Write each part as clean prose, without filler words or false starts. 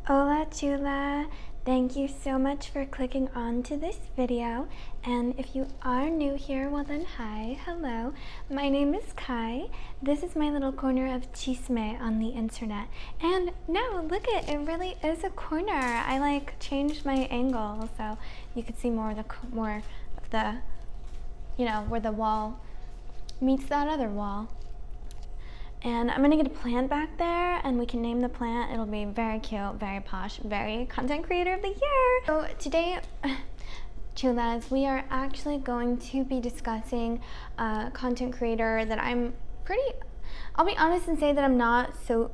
Hola Chula! Thank you so much for clicking on to this video, and if you are new here, well then hi, hello. My name is Kai. This is my little corner of chisme on the internet, and no, look it really is a corner. I changed my angle so you could see more of the you know, where the wall meets that other wall. And I'm gonna get a plant back there and we can name the plant. It'll be very cute, very posh, very content creator of the year. So today, Chulas, we are actually going to be discussing a content creator that I'll be honest and say that I'm not so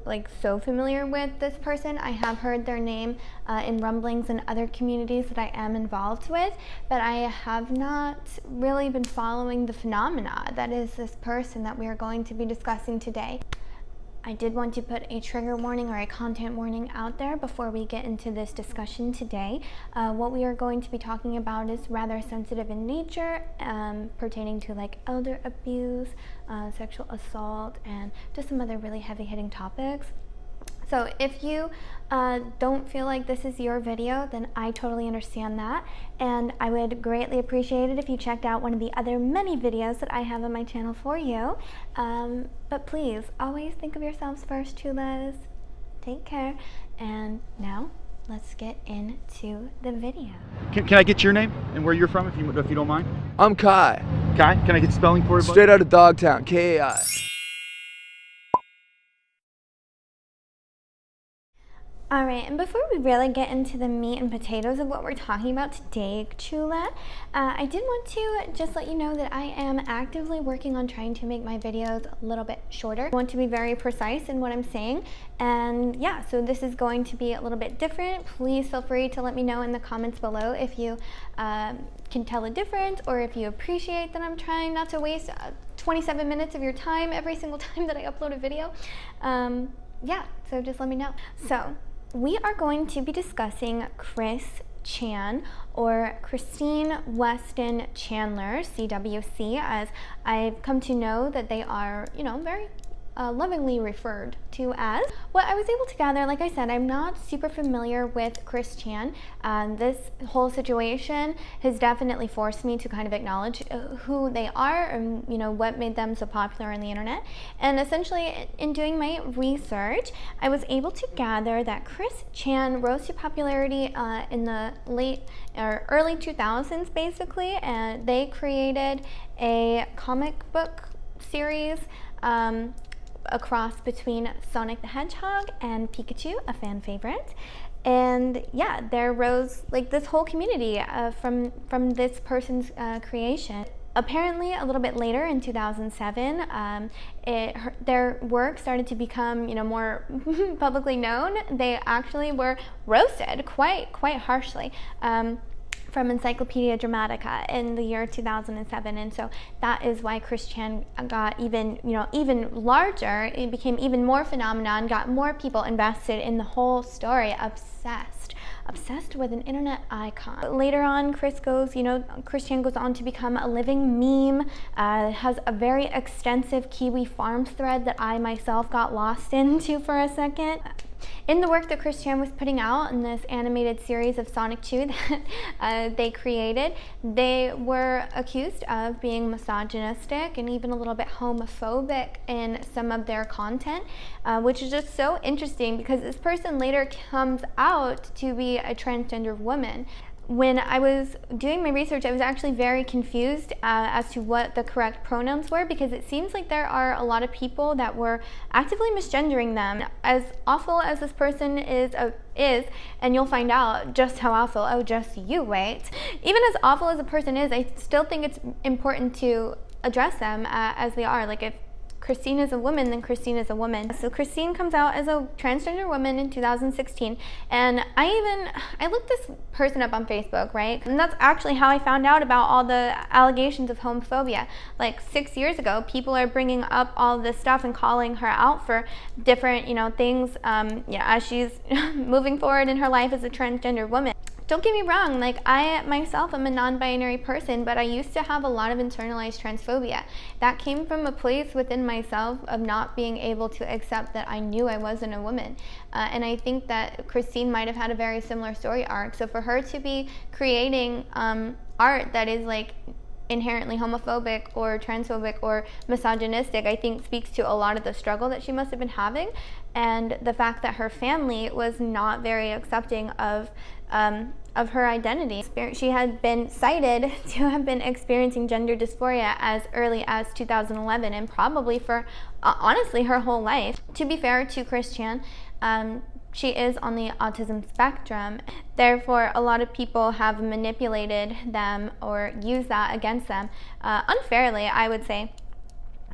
familiar with this person. I have heard their name in rumblings in other communities that I am involved with, but I have not really been following the phenomena that is this person that we are going to be discussing today. I did want to put a trigger warning or a content warning out there before we get into this discussion today. What we are going to be talking about is rather sensitive in nature, pertaining to elder abuse, sexual assault, and just some other really heavy-hitting topics. So if you don't feel like this is your video, then I totally understand that, and I would greatly appreciate it if you checked out one of the other many videos that I have on my channel for you. But please, always think of yourselves first, Chulas. Take care, and now let's get into the video. Can I get your name and where you're from, if you don't mind? I'm Kai. Kai, can I get spelling for you? Straight out of Dogtown, K-A-I. Alright, and before we really get into the meat and potatoes of what we're talking about today, Chula, I did want to just let you know that I am actively working on trying to make my videos a little bit shorter. I want to be very precise in what I'm saying, and yeah, so this is going to be a little bit different. Please feel free to let me know in the comments below if you can tell a difference, or if you appreciate that I'm trying not to waste 27 minutes of your time every single time that I upload a video. Yeah, so just let me know. So we are going to be discussing Chris Chan, or Christine Weston Chandler, CWC, as I've come to know that they are, you know, very lovingly referred to as. What I was able to gather, like I said, I'm not super familiar with Chris Chan. This whole situation has definitely forced me to kind of acknowledge who they are and, you know, what made them so popular on the internet. And essentially, in doing my research, I was able to gather that Chris Chan rose to popularity in the late or early 2000s, basically, and they created a comic book series a cross between Sonic the Hedgehog and Pikachu, a fan favorite. And yeah, there rose this whole community from this person's creation. Apparently, a little bit later in 2007, their work started to become, you know, more publicly known. They actually were roasted quite harshly. From Encyclopedia Dramatica in the year 2007, and so that is why Chris Chan got even larger. It became even more phenomenon, got more people invested in the whole story, obsessed with an internet icon. Later on, Chris Chan goes on to become a living meme, has a very extensive Kiwi Farms thread that I myself got lost into for a second. In the work that Chris Chan was putting out in this animated series of Sonic 2 that they created, they were accused of being misogynistic and even a little bit homophobic in some of their content, which is just so interesting because this person later comes out to be a transgender woman. When I was doing my research, I was actually very confused as to what the correct pronouns were, because it seems like there are a lot of people that were actively misgendering them. As awful as this person is, and you'll find out just how awful, oh, just you wait. Even as awful as a person is, I still think it's important to address them as they are. Like, if Christine is a woman, then Christine is a woman. So Christine comes out as a transgender woman in 2016, and I looked this person up on Facebook, right? And that's actually how I found out about all the allegations of homophobia. Like 6 years ago, people are bringing up all this stuff and calling her out for different, things, as she's moving forward in her life as a transgender woman. Don't get me wrong, like I myself am a non-binary person, but I used to have a lot of internalized transphobia. That came from a place within myself of not being able to accept that I knew I wasn't a woman. And I think that Christine might have had a very similar story arc. So for her to be creating art that is like inherently homophobic or transphobic or misogynistic, I think speaks to a lot of the struggle that she must have been having, and the fact that her family was not very accepting of her identity. She had been cited to have been experiencing gender dysphoria as early as 2011, and probably for honestly her whole life. To be fair to Chris Chan, she is on the autism spectrum. Therefore, a lot of people have manipulated them or used that against them unfairly, I would say.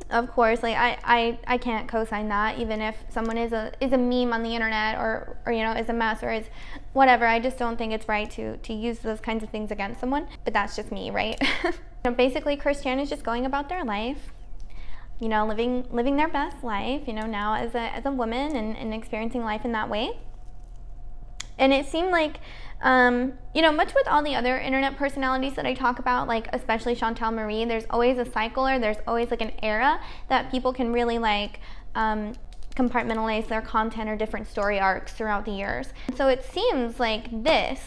Of course, like I can't co-sign that, even if someone is a meme on the internet or you know, is a mess or is whatever. I just don't think it's right to use those kinds of things against someone. But that's just me, right? You know, basically, Christian is just going about their life, you know, living their best life, you know, now as a woman and experiencing life in that way. And it seemed like, you know, much with all the other internet personalities that I talk about, like especially Chantal Marie, there's always a cycle, or there's always like an era that people can really like compartmentalize their content or different story arcs throughout the years. So it seems like this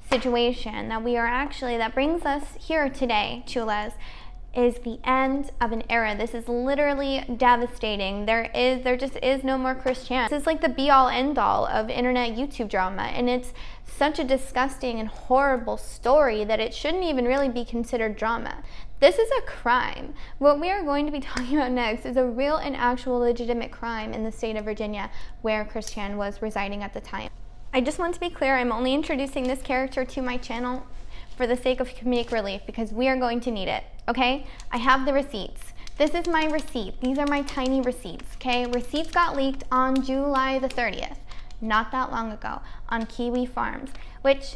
situation that we are actually, that brings us here today, Chulas, is the end of an era. This is literally devastating. There just is no more Chris Chan. This is like the be-all end-all of internet YouTube drama, and it's such a disgusting and horrible story that it shouldn't even really be considered drama. This is a crime. What we are going to be talking about next is a real and actual legitimate crime in the state of Virginia where Chris Chan was residing at the time. I just want to be clear, I'm only introducing this character to my channel for the sake of comedic relief, because we are going to need it, okay? I have the receipts. This is my receipt. These are my tiny receipts, okay? Receipts got leaked on July the 30th, not that long ago, on Kiwi Farms, which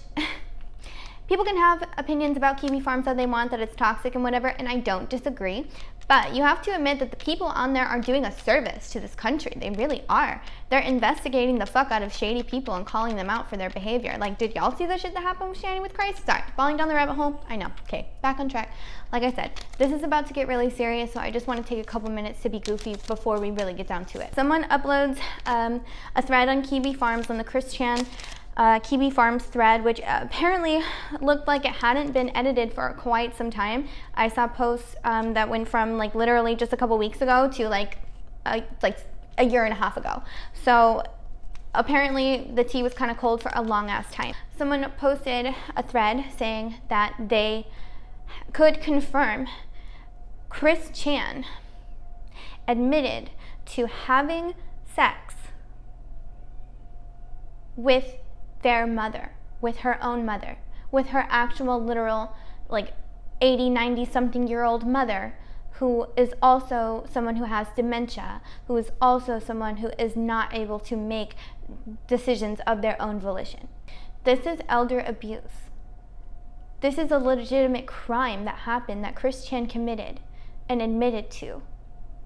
people can have opinions about Kiwi Farms that they want, that it's toxic and whatever, and I don't disagree. But you have to admit that the people on there are doing a service to this country. They really are. They're investigating the fuck out of shady people and calling them out for their behavior. Like, did y'all see the shit that happened with Shanny with Christ? Sorry, falling down the rabbit hole. I know. Okay, back on track. Like I said, this is about to get really serious, so I just want to take a couple minutes to be goofy before we really get down to it. Someone uploads a thread on Kiwi Farms on the Chris Chan Kiwi Farms thread, which apparently looked like it hadn't been edited for quite some time. I saw posts that went from like literally just a couple weeks ago to like a year and a half ago. So apparently the tea was kind of cold for a long ass time. Someone posted a thread saying that they could confirm Chris Chan admitted to having sex with their mother, with her own mother, with her actual literal like 80, 90 something year old mother, who is also someone who has dementia, who is also someone who is not able to make decisions of their own volition. This is elder abuse. This is a legitimate crime that happened, that Chris Chan committed and admitted to.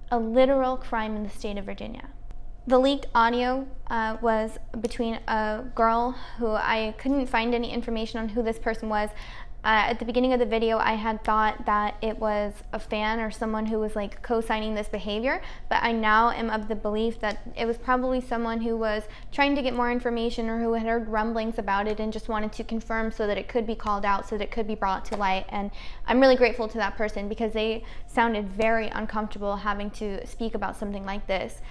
A literal crime in the state of Virginia. The leaked audio was between a girl who I couldn't find any information on who this person was. At the beginning of the video, I had thought that it was a fan or someone who was like co-signing this behavior, but I now am of the belief that it was probably someone who was trying to get more information or who had heard rumblings about it and just wanted to confirm so that it could be called out, so that it could be brought to light. And I'm really grateful to that person, because they sounded very uncomfortable having to speak about something like this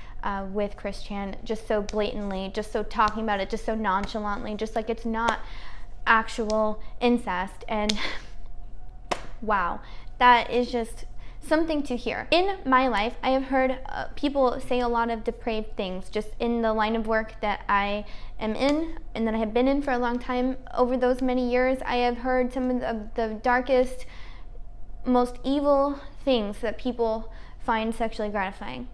with Chris Chan, just so blatantly, just so talking about it, just so nonchalantly, just like it's not actual incest. And wow, that is just something to hear. In my life, I have heard people say a lot of depraved things just in the line of work that I am in and that I have been in for a long time. Over those many years, I have heard some of the darkest, most evil things that people find sexually gratifying.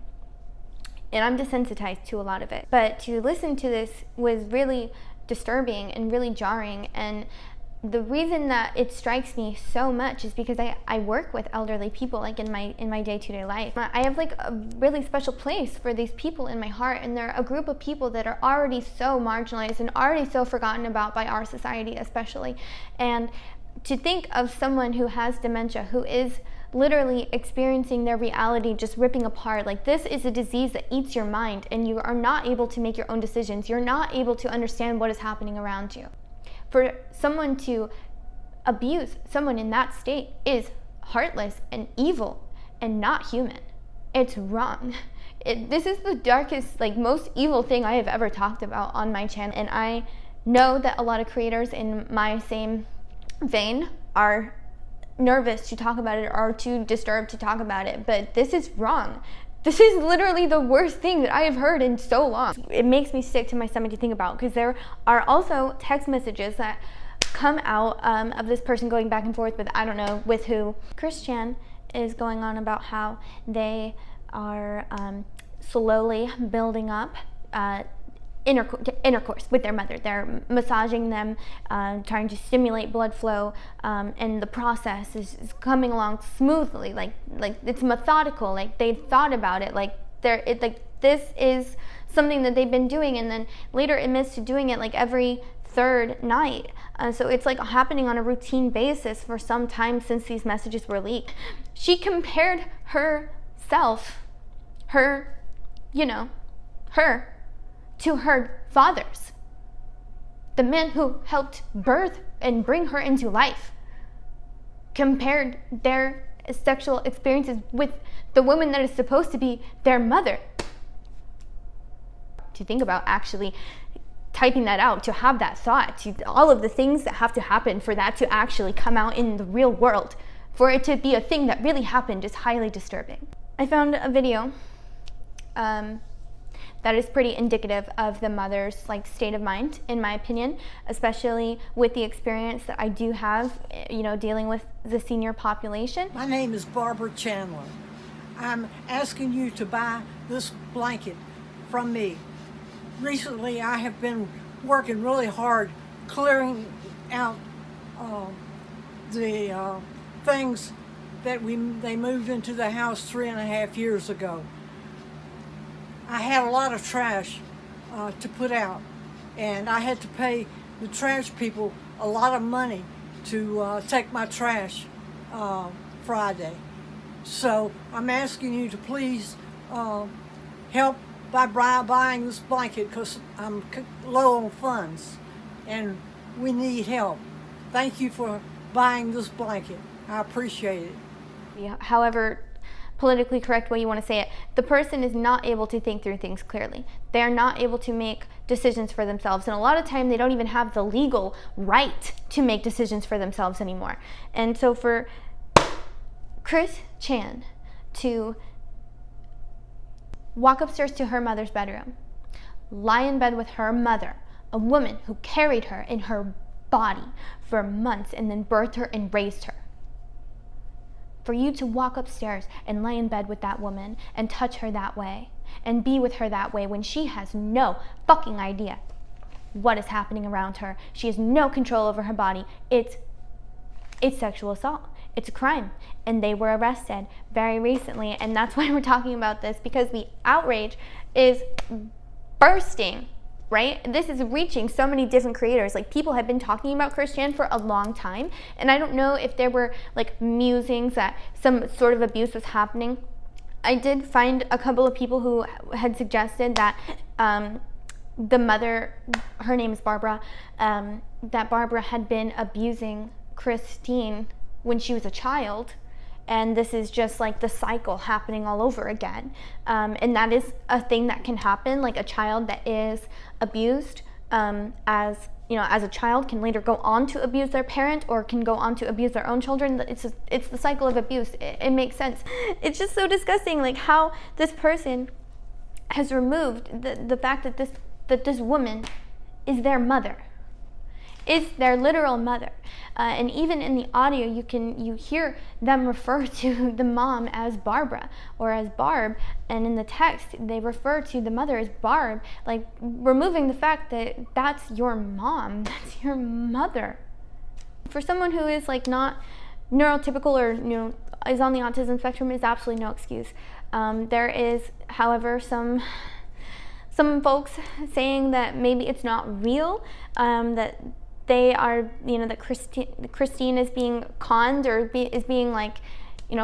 And I'm desensitized to a lot of it. But to listen to this was really disturbing and really jarring, and the reason that it strikes me so much is because I work with elderly people, like in my day-to-day life. I have like a really special place for these people in my heart, and they're a group of people that are already so marginalized and already so forgotten about by our society especially. And to think of someone who has dementia, who is literally experiencing their reality just ripping apart, like this is a disease that eats your mind and you are not able to make your own decisions. You're not able to understand what is happening around you. For someone to abuse someone in that state is heartless and evil and not human. It's wrong. This is the darkest, like most evil thing I have ever talked about on my channel, and I know that a lot of creators in my same vein are nervous to talk about it or too disturbed to talk about it, but this is wrong. This is literally the worst thing that I have heard in so long. It makes me sick to my stomach to think about, because there are also text messages that come out of this person going back and forth with, I don't know with who. Christian is going on about how they are slowly building up intercourse with their mother. They're massaging them, trying to stimulate blood flow, and the process is coming along smoothly. Like it's methodical. Like they thought about it. Like this is something that they've been doing, and then later admits to doing it like every third night. So it's like happening on a routine basis for some time since these messages were leaked. She compared herself, her to her father's, the man who helped birth and bring her into life, compared their sexual experiences with the woman that is supposed to be their mother. To think about actually typing that out, to have that thought, to all of the things that have to happen for that to actually come out in the real world, for it to be a thing that really happened, is highly disturbing. I found a video that is pretty indicative of the mother's state of mind, in my opinion, especially with the experience that I do have, dealing with the senior population. My name is Barbara Chandler. I'm asking you to buy this blanket from me. Recently, I have been working really hard clearing out the things that they moved into the house 3.5 years ago. I had a lot of trash to put out, and I had to pay the trash people a lot of money to take my trash Friday. So I'm asking you to please help by buying this blanket, because I'm low on funds and we need help. Thank you for buying this blanket. I appreciate it. However politically correct way you want to say it, the person is not able to think through things clearly. They are not able to make decisions for themselves, and a lot of time they don't even have the legal right to make decisions for themselves anymore. And so for Chris Chan to walk upstairs to her mother's bedroom, lie in bed with her mother, a woman who carried her in her body for months and then birthed her and raised her, for you to walk upstairs and lay in bed with that woman and touch her that way and be with her that way when she has no fucking idea what is happening around her. She has no control over her body. It's sexual assault. It's a crime. And they were arrested very recently. And that's why we're talking about this, because the outrage is bursting, right? This is reaching so many different creators. People have been talking about Christian for a long time, and I don't know if there were musings that some sort of abuse was happening. I did find a couple of people who had suggested that the mother, her name is Barbara, that Barbara had been abusing Christine when she was a child, and this is just the cycle happening all over again. And that is a thing that can happen. A child that is abused as a child can later go on to abuse their parent, or can go on to abuse their own children. It's the cycle of abuse. It makes sense. It's just so disgusting, how this person has removed the fact that this woman is their mother, is their literal mother. And even in the audio, you hear them refer to the mom as Barbara or as Barb, and in the text they refer to the mother as Barb, removing the fact that that's your mom, that's your mother. For someone who is like not neurotypical or is on the autism spectrum, is absolutely no excuse. There is, however, some folks saying that maybe it's not real, that they are, that Christine is being conned or is being like,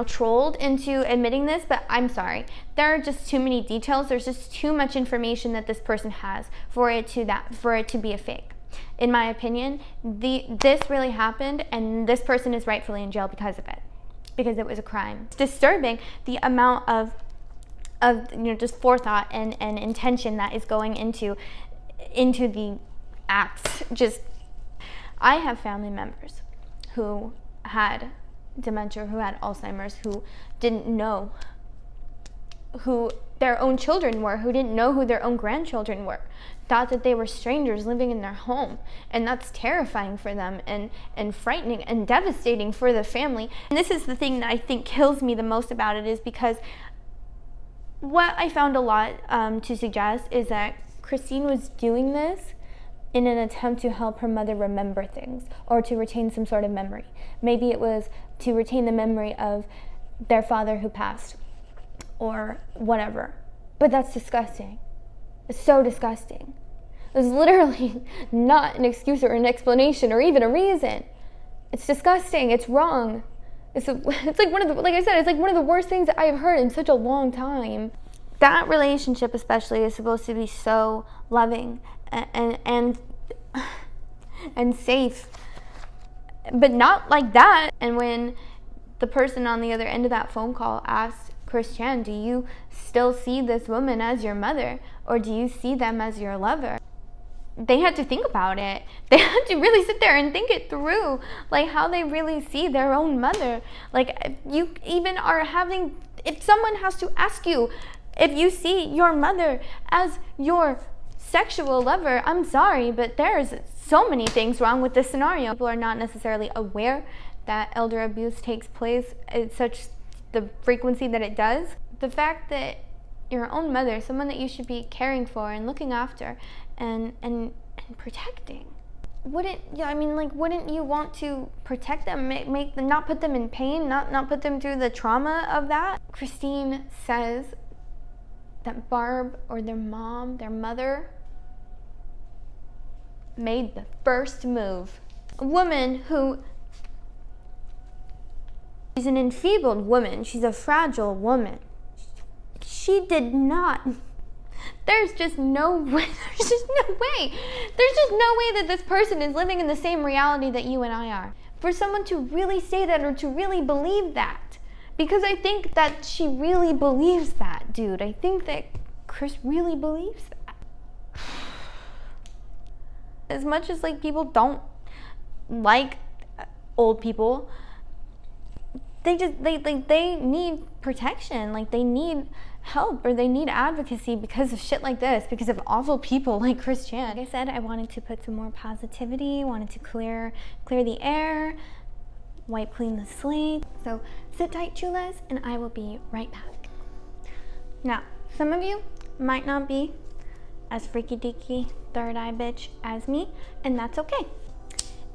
trolled into admitting this, but I'm sorry. There are just too many details. There's just too much information that this person has for it to be a fake. In my opinion, this really happened, and this person is rightfully in jail because of it, because it was a crime. It's disturbing the amount of just forethought and intention that is going into the acts. I have family members who had dementia, who had Alzheimer's, who didn't know who their own children were, who didn't know who their own grandchildren were, thought that they were strangers living in their home. And that's terrifying for them and frightening and devastating for the family. And this is the thing that I think kills me the most about it, is because what I found a lot to suggest is that Christine was doing this in an attempt to help her mother remember things or to retain some sort of memory. Maybe it was to retain the memory of their father who passed or whatever. But that's disgusting. It's so disgusting. There's literally not an excuse or an explanation or even a reason. It's disgusting. It's wrong. It's like one of the, like I said, it's like one of the worst things that I've heard in such a long time. That relationship especially is supposed to be so loving and safe, but not like that. And when the person on the other end of that phone call asked Christiane, do you still see this woman as your mother, or do you see them as your lover? They had to think about it. They had to really sit there and think it through, like how they really see their own mother. Like, you even are having, if someone has to ask you if you see your mother as your sexual lover, I'm sorry, but there's so many things wrong with this scenario. People are not necessarily aware that elder abuse takes place at such the frequency that it does. The fact that your own mother, someone that you should be caring for and looking after and protecting, wouldn't you want to protect them, make them, not put them in pain, not put them through the trauma of that? Christine says that Barb, or their mom, their mother, made the first move. A woman who, she's an enfeebled woman, she's a fragile woman. She did not, there's just no way that this person is living in the same reality that you and I are. For someone to really say that, or to really believe that, because I think that she really believes that, dude. I think that Chris really believes that. As much as like people don't like old people, they need protection, like they need help, or they need advocacy because of shit like this, because of awful people like Christiane. Like I said, I wanted to put some more positivity, wanted to clear the air, wipe clean the slate. So sit tight, chulas, and I will be right back. Now, some of you might not be as freaky deaky third eye bitch as me, and that's okay.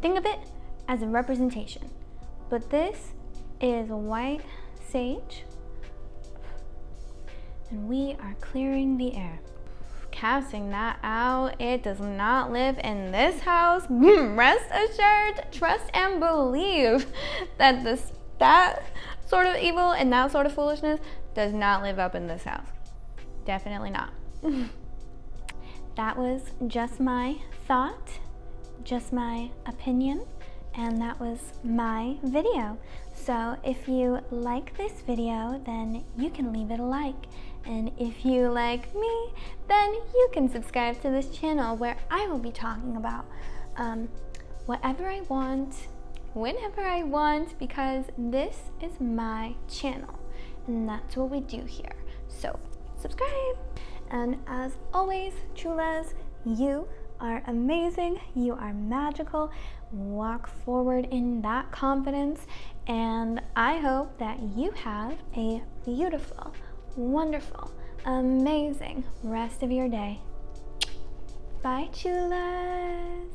Think of it as a representation. But this is white sage, and we are clearing the air. Casting that out. It does not live in this house. Rest assured, trust and believe that that sort of evil and that sort of foolishness does not live up in this house. Definitely not. That was just my thought, just my opinion, and that was my video. So if you like this video, then you can leave it a like. And if you like me, then you can subscribe to this channel where I will be talking about whatever I want, whenever I want, because this is my channel and that's what we do here. So subscribe. And as always, chulas, you are amazing, you are magical. Walk forward in that confidence, and I hope that you have a beautiful, wonderful, amazing rest of your day. Bye, chulas.